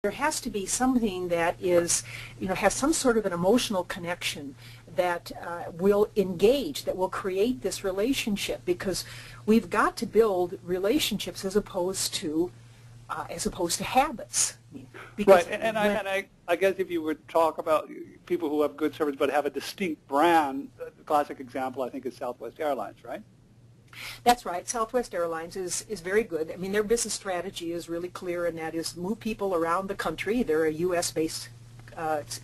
there has to be something that is, has some sort of an emotional connection that will engage, that will create this relationship, because we've got to build relationships as opposed to habits. Right, and I guess if you would talk about people who have good service but have a distinct brand, the classic example I think is Southwest Airlines, right? That's right. Southwest Airlines is very good. I mean, their business strategy is really clear, and that is move people around the country. They're a U.S.-based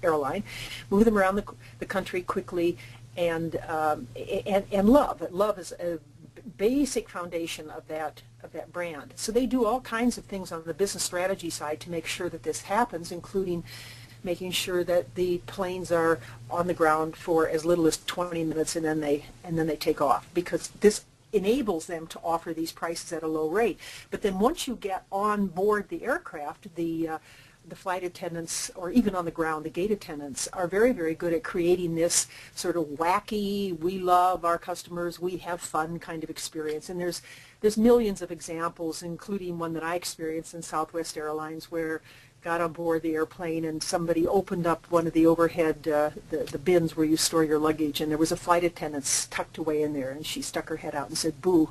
airline. Move them around the country quickly, and love. Love is a basic foundation of that brand. So they do all kinds of things on the business strategy side to make sure that this happens, including making sure that the planes are on the ground for as little as 20 minutes, and then they take off, because this enables them to offer these prices at a low rate. But then once you get on board the aircraft, the flight attendants, or even on the ground, the gate attendants, are very, very good at creating this sort of wacky, we love our customers, we have fun kind of experience. And there's millions of examples, including one that I experienced in Southwest Airlines, where got on board the airplane and somebody opened up one of the overhead the bins where you store your luggage, and there was a flight attendant tucked away in there, and she stuck her head out and said, "Boo."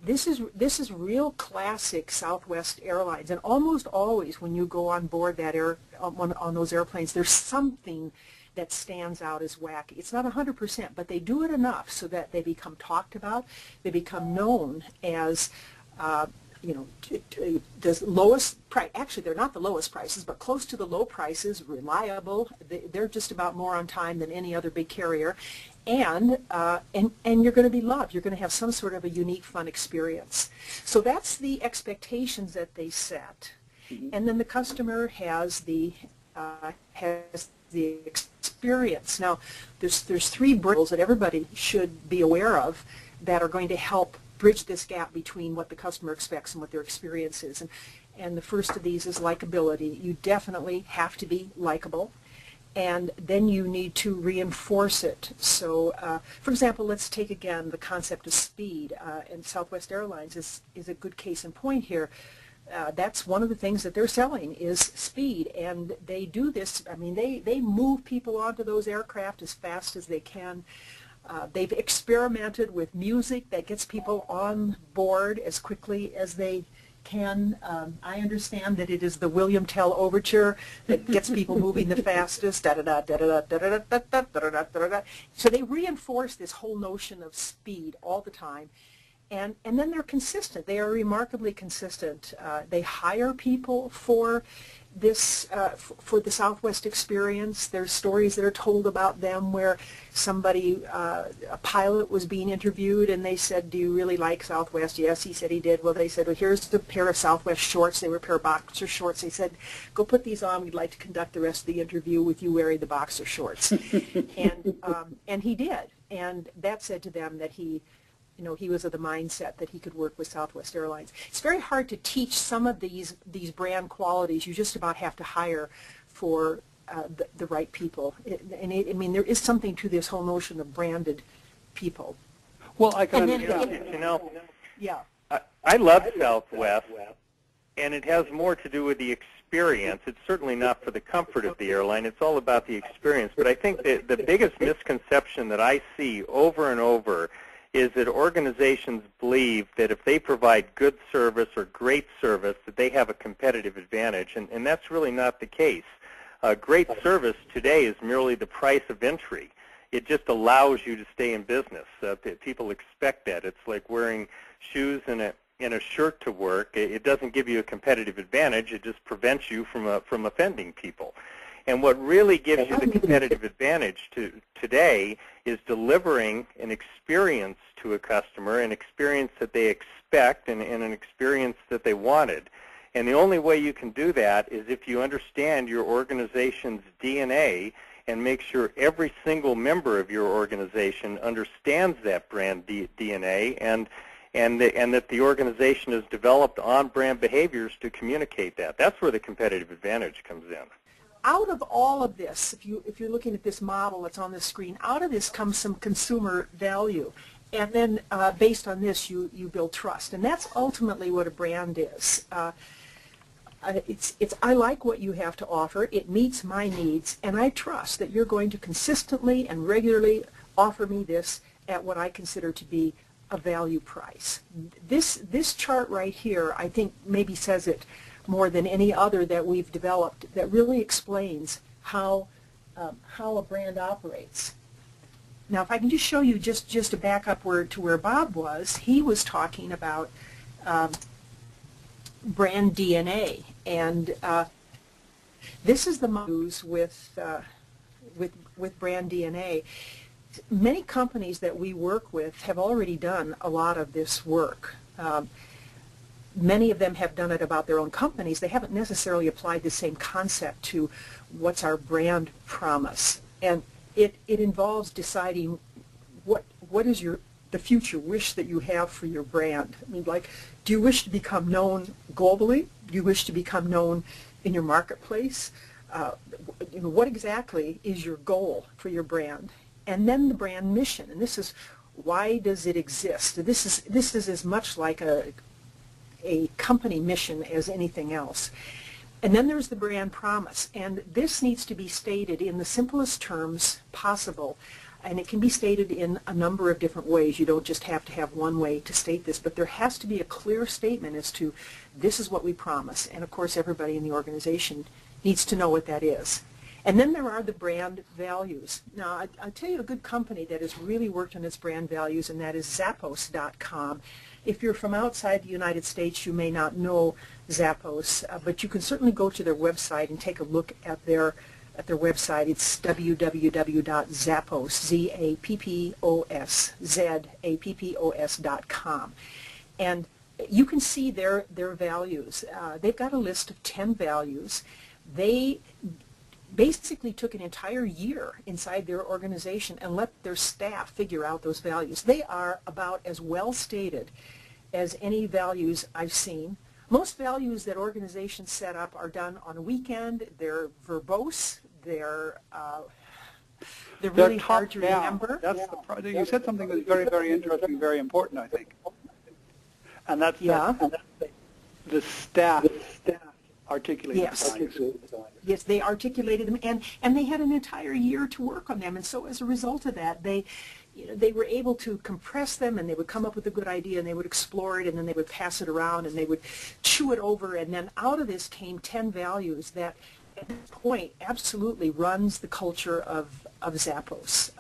This is real classic Southwest Airlines, and almost always when you go on board that on those airplanes, there's something that stands out as wacky. It's not 100%, but they do it enough so that they become talked about. They become known as the lowest price. Actually, they're not the lowest prices, but close to the low prices, reliable. They're just about more on time than any other big carrier, and you're going to be loved. You're going to have some sort of a unique, fun experience. So that's the expectations that they set, and then the customer has the experience. Now, there's three bridges that everybody should be aware of that are going to help bridge this gap between what the customer expects and what their experience is. And the first of these is likability. You definitely have to be likable, and then you need to reinforce it. So, for example, let's take again the concept of speed, and Southwest Airlines is a good case in point here. That's one of the things that they're selling is speed, and they do this. I mean, they move people onto those aircraft as fast as they can. They've experimented with music that gets people on board as quickly as they can. I understand that it is the William Tell Overture that gets people moving the fastest. So they reinforce this whole notion of speed all the time. And then they're consistent. They are remarkably consistent. They hire people for this for the Southwest experience. There's stories that are told about them where somebody, a pilot, was being interviewed, and they said, "Do you really like Southwest?" "Yes," he said he did. Well, they said, "Well, here's the pair of Southwest shorts." They were a pair of boxer shorts. They said, "Go put these on. We'd like to conduct the rest of the interview with you wearing the boxer shorts." And he did. And that said to them that he was of the mindset that he could work with Southwest Airlines. It's very hard to teach some of these brand qualities. You just about have to hire for the right people. I mean, there is something to this whole notion of branded people. Well, I can understand. Yeah. I love Southwest, and it has more to do with the experience. It's certainly not for the comfort of the airline. It's all about the experience. But I think that the biggest misconception that I see over and over is that organizations believe that if they provide good service or great service, that they have a competitive advantage, and that's really not the case. Great service today is merely the price of entry. It just allows you to stay in business. People expect that. It's like wearing shoes and a shirt to work. It doesn't give you a competitive advantage. It just prevents you from offending people. And what really gives you the competitive advantage today is delivering an experience to a customer, an experience that they expect and an experience that they wanted. And the only way you can do that is if you understand your organization's DNA and make sure every single member of your organization understands that brand DNA and that the organization has developed on-brand behaviors to communicate that. That's where the competitive advantage comes in. Out of all of this, if you're looking at this model that's on the screen, out of this comes some consumer value. And then based on this, you build trust. And that's ultimately what a brand is. I like what you have to offer. It meets my needs, and I trust that you're going to consistently and regularly offer me this at what I consider to be a value price. This chart right here, I think, maybe says it more than any other that we've developed, that really explains how a brand operates. Now, if I can just show you, just to back up to where Bob was, he was talking about brand DNA, and this is the use with brand DNA. Many companies that we work with have already done a lot of this work. Many of them have done it about their own companies. They haven't necessarily applied the same concept to what's our brand promise, and it involves deciding what is the future wish that you have for your brand. I mean, like, do you wish to become known globally? Do you wish to become known in your marketplace? What exactly is your goal for your brand? And then the brand mission, and this is, why does it exist? This is as much like a company mission as anything else. And then there's the brand promise, and this needs to be stated in the simplest terms possible, and it can be stated in a number of different ways. You don't just have to have one way to state this, but there has to be a clear statement as to this is what we promise, and of course everybody in the organization needs to know what that is. And then there are the brand values. Now, I'll tell you a good company that has really worked on its brand values, and that is Zappos.com. If you're from outside the United States, you may not know Zappos, but you can certainly go to their website and take a look at their website. It's www.zappos.com. And you can see their values. They've got a list of 10 values. They basically took an entire year inside their organization and let their staff figure out those values. They are about as well stated as any values I've seen. Most values that organizations set up are done on a weekend. They're verbose. They're really hard to remember. That's you said something that's very, very interesting, very important, I think. And that's the staff articulated values. Yes, they articulated them, and they had an entire year to work on them. And so as a result of that, they were able to compress them, and they would come up with a good idea, and they would explore it, and then they would pass it around, and they would chew it over, and then out of this came 10 values that at this point absolutely runs the culture of Zappos,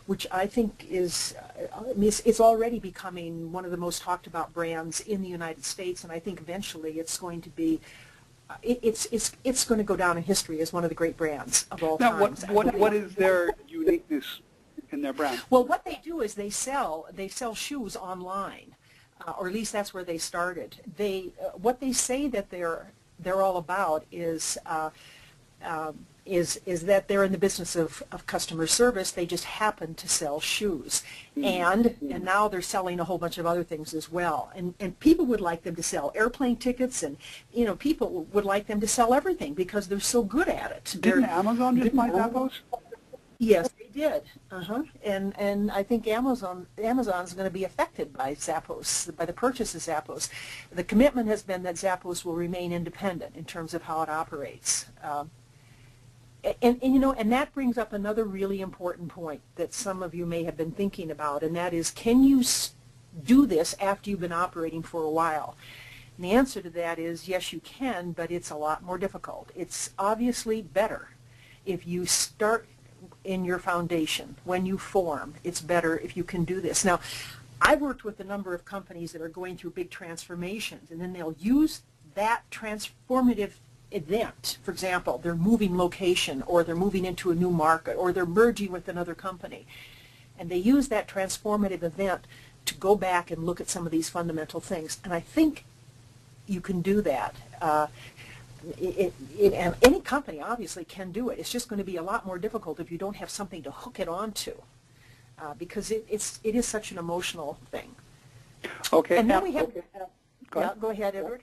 which I think is, it's already becoming one of the most talked about brands in the United States, and I think eventually it's going to be, it's going to go down in history as one of the great brands of all time. Now, what is their uniqueness in their brand? Well, what they do is they sell shoes online, or at least that's where they started. What they say that they're all about is that they're in the business of customer service. They just happen to sell shoes, and now they're selling a whole bunch of other things as well. And people would like them to sell airplane tickets, and people would like them to sell everything because they're so good at it. Didn't Amazon just buy Zappos? Yes, they did. And I think Amazon's going to be affected by Zappos, by the purchase of Zappos. The commitment has been that Zappos will remain independent in terms of how it operates. And that brings up another really important point that some of you may have been thinking about, and that is, can you do this after you've been operating for a while? And the answer to that is yes, you can, but it's a lot more difficult. It's obviously better if you start in your foundation. When you form, it's better if you can do this. Now, I've worked with a number of companies that are going through big transformations, and then they'll use that transformative event. For example, they're moving location, or they're moving into a new market, or they're merging with another company. And they use that transformative event to go back and look at some of these fundamental things. And I think you can do that. Any company obviously can do it. It's just going to be a lot more difficult if you don't have something to hook it onto, because it is such an emotional thing. Okay. And then we have. Go ahead. Go ahead, Edward.